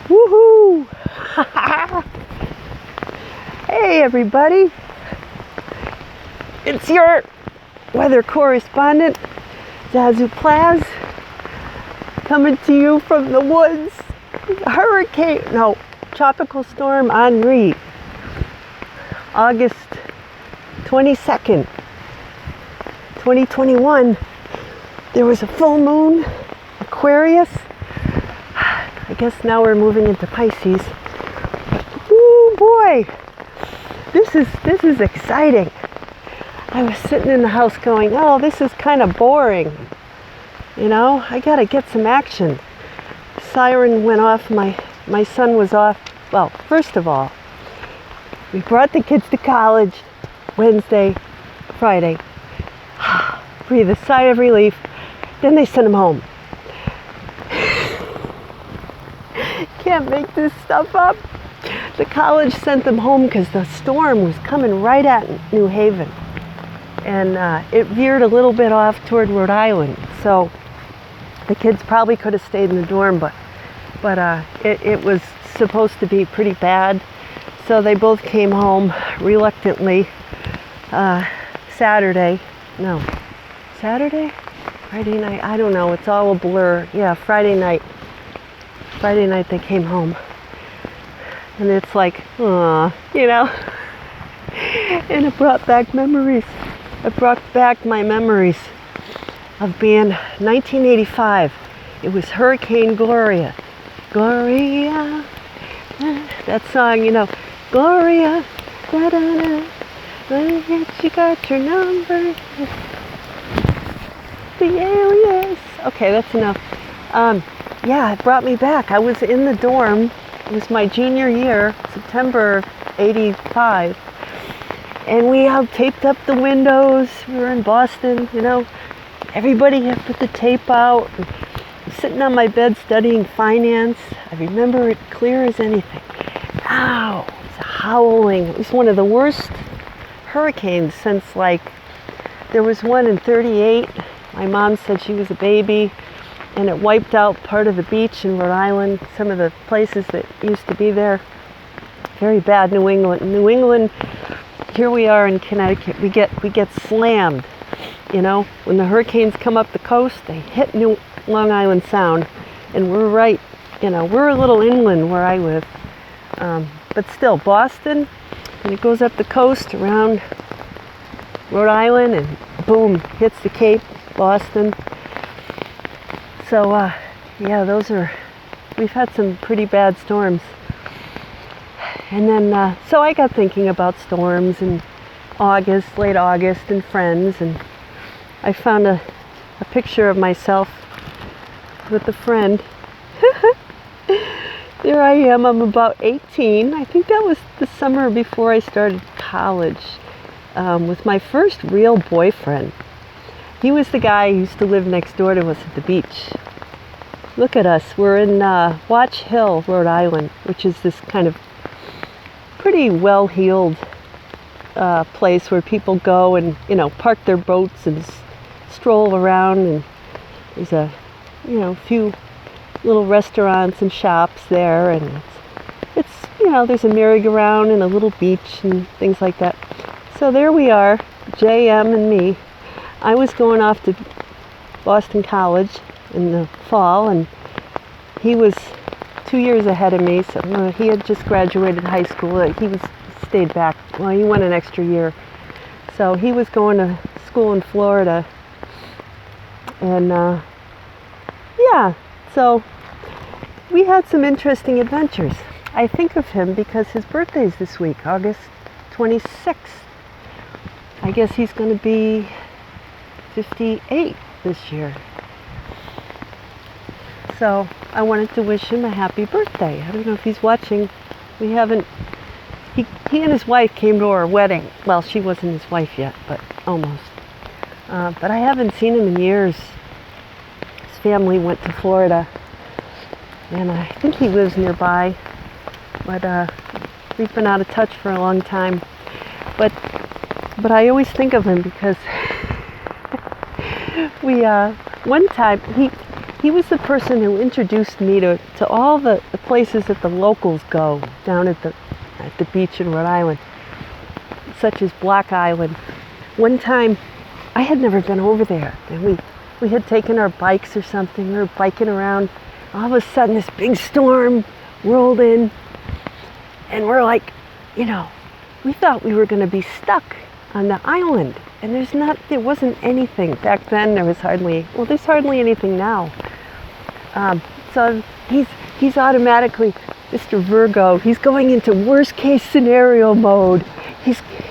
Woohoo! Hey everybody! It's your weather correspondent, Zazoo Plazz, coming to you from the woods. Tropical Storm Henri, August 22nd, 2021. There was a full moon, Aquarius. I guess now we're moving into Pisces. Ooh boy, this is exciting. I was sitting in the house going, oh, this is kind of boring. You know, I gotta get some action. Siren went off, my son was off. Well, first of all, we brought the kids to college Wednesday, Friday. Breathe a sigh of relief. Then they sent them home. Can't make this stuff up. The college sent them home because the storm was coming right at New Haven. And it veered a little bit off toward Rhode Island. So the kids probably could have stayed in the dorm, but it was supposed to be pretty bad. So they both came home reluctantly Saturday? Friday night? I don't know. It's all a blur. Yeah, Friday night. Friday night they came home. And it's like, aw, you know. And it brought back memories. It brought back my memories of being 1985. It was Hurricane Gloria. Gloria. That song, you know. Gloria. Da-da-da. You got your number. The alias. Okay, that's enough. Yeah, it brought me back. I was in the dorm. It was my junior year, September 85. And we had taped up the windows. We were in Boston, you know. Everybody had put the tape out. I'm sitting on my bed studying finance. I remember it clear as anything. Ow, it was howling. It was one of the worst hurricanes since, like, there was one in 38. My mom said she was a baby, and it wiped out part of the beach in Rhode Island, some of the places that used to be there. Very bad. New England, here we are in Connecticut. We get slammed, you know. When the hurricanes come up the coast, they hit Long Island Sound, and we're right, you know, we're a little inland where I live. But still, Boston, and it goes up the coast around Rhode Island, and boom, hits the Cape, Boston. So, yeah, we've had some pretty bad storms. And then, so I got thinking about storms and late August, and friends, and I found a picture of myself with a friend. There I am, I'm about 18. I think that was the summer before I started college, with my first real boyfriend. He was the guy who used to live next door to us at the beach. Look at us, we're in Watch Hill, Rhode Island, which is this kind of pretty well-heeled place where people go and, you know, park their boats and stroll around, and there's a, you know, few little restaurants and shops there, and it's you know, there's a merry-go-round and a little beach and things like that. So there we are, JM and me. I was going off to Boston College in the fall, and he was 2 years ahead of me, so he had just graduated high school. He stayed back. Well, he went an extra year. So he was going to school in Florida. And yeah, so we had some interesting adventures. I think of him because his birthday's this week, August 26th. I guess he's going to be 58 this year. So I wanted to wish him a happy birthday. I don't know if he's watching. He and his wife came to our wedding. Well, she wasn't his wife yet, but almost. But I haven't seen him in years. His family went to Florida, and I think he lives nearby. But we've been out of touch for a long time. But I always think of him because we one time he was the person who introduced me to all the places that the locals go down at the beach in Rhode Island, such as Block Island. One time, I had never been over there, and we had taken our bikes or something. We were biking around. All of a sudden, this big storm rolled in, and we're like, we thought we were going to be stuck on the island. And there wasn't anything. Back then, there's hardly anything now. So he's automatically, Mr. Virgo, he's going into worst case scenario mode.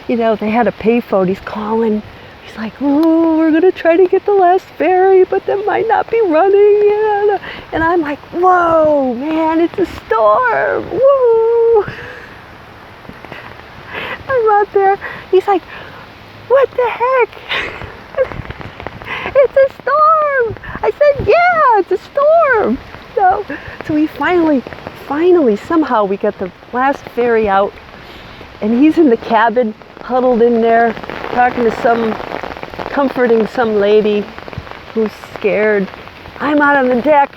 They had a payphone, he's calling. He's like, oh, we're gonna try to get the last ferry, but that might not be running. And I'm like, whoa, man, it's a storm, whoa. I'm out there, he's like, what the heck? It's a storm. I said, yeah, it's a storm. So we finally, somehow we got the last ferry out, and he's in the cabin, huddled in there, comforting some lady who's scared. I'm out on the deck.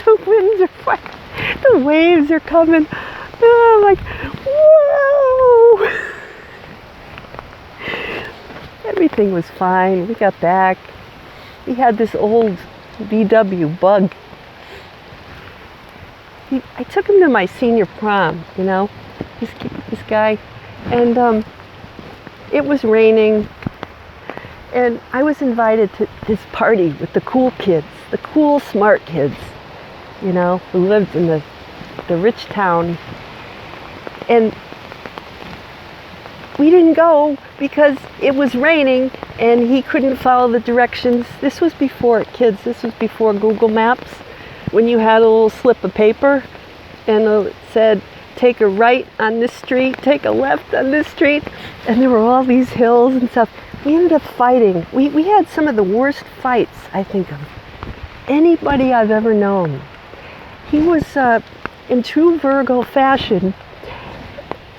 The winds are fighting. The waves are coming. I'm like, whoa. Everything was fine. We got back. He had this old VW Bug. I took him to my senior prom, this guy. And it was raining. And I was invited to this party with the cool kids, the cool, smart kids, who lived in the rich town. And we didn't go because it was raining and he couldn't follow the directions. This was before Google Maps, when you had a little slip of paper and it said, take a right on this street, take a left on this street, and there were all these hills and stuff. We ended up fighting. We had some of the worst fights, I think, of anybody I've ever known. He was, in true Virgo fashion,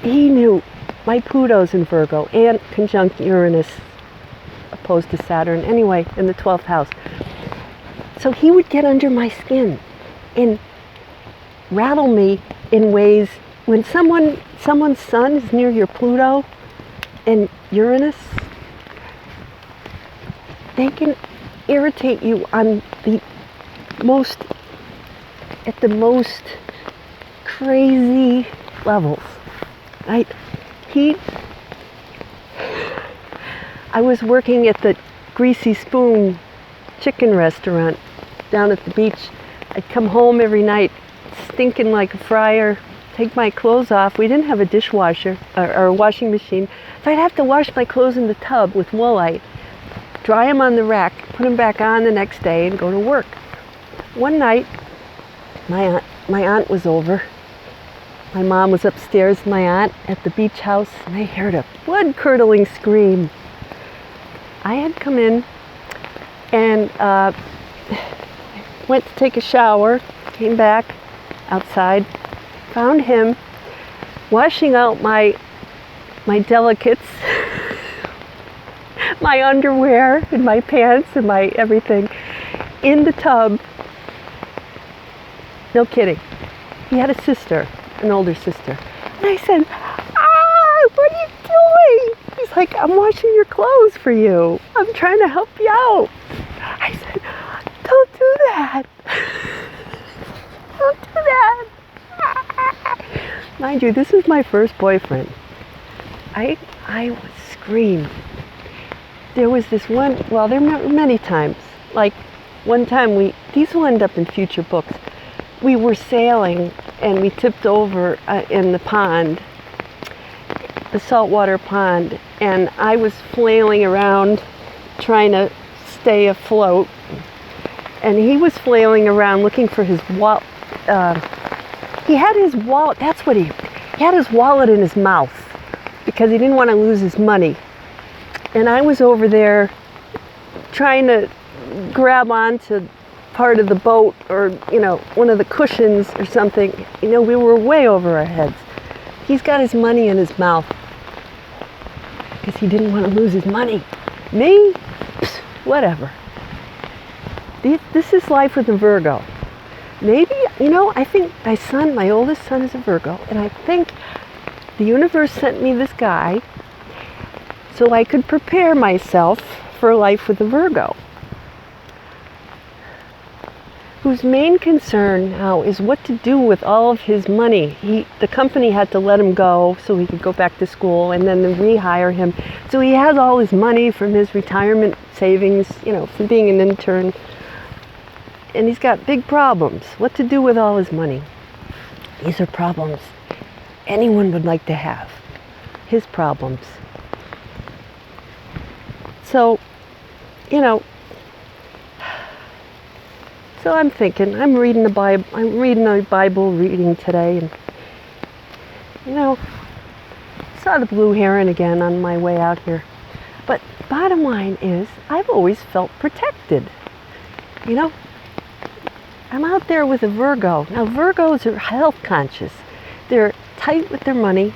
he knew my Pluto's in Virgo and conjunct Uranus, opposed to Saturn, anyway, in the 12th house. So he would get under my skin and rattle me in ways. When someone's sun is near your Pluto and Uranus, they can irritate you on at the most crazy levels, right? I was working at the Greasy Spoon chicken restaurant down at the beach. I'd come home every night stinking like a fryer, take my clothes off. We didn't have a dishwasher or a washing machine, so I'd have to wash my clothes in the tub with woolite, dry them on the rack, put them back on the next day, and go to work. One night, my aunt was over. My mom was upstairs with my aunt at the beach house, and I heard a blood-curdling scream. I had come in and went to take a shower, came back outside, found him washing out my delicates, my underwear and my pants and my everything in the tub. No kidding. He had a sister, an older sister. And I said, what are you doing? He's like, I'm washing your clothes for you. I'm trying to help you out. I said, don't do that. Don't do that. Mind you, this is my first boyfriend. I was screamed. There was this one, well, there were many times. Like one time these will end up in future books. We were sailing and we tipped over in the pond, the saltwater pond, and I was flailing around trying to stay afloat. And he was flailing around looking for his wallet. He had his wallet, he had his wallet in his mouth because he didn't want to lose his money. And I was over there trying to grab onto part of the boat or, one of the cushions or something. We were way over our heads. He's got his money in his mouth because he didn't want to lose his money. Me? Psst, whatever. This is life with a Virgo. Maybe, I think my oldest son is a Virgo, and I think the universe sent me this guy so I could prepare myself for life with a Virgo, whose main concern now is what to do with all of his money. The company had to let him go so he could go back to school, and then they rehire him. So he has all his money from his retirement savings, from being an intern. And he's got big problems. What to do with all his money? These are problems anyone would like to have. His problems. So, so I'm thinking, I'm reading a Bible reading today, and, saw the blue heron again on my way out here. But bottom line is, I've always felt protected. I'm out there with a Virgo. Now, Virgos are health conscious. They're tight with their money.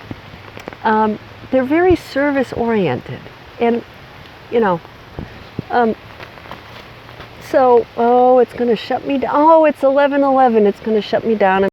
They're very service oriented. And, so, it's going to shut me down. Oh, it's 11:11. It's going to shut me down.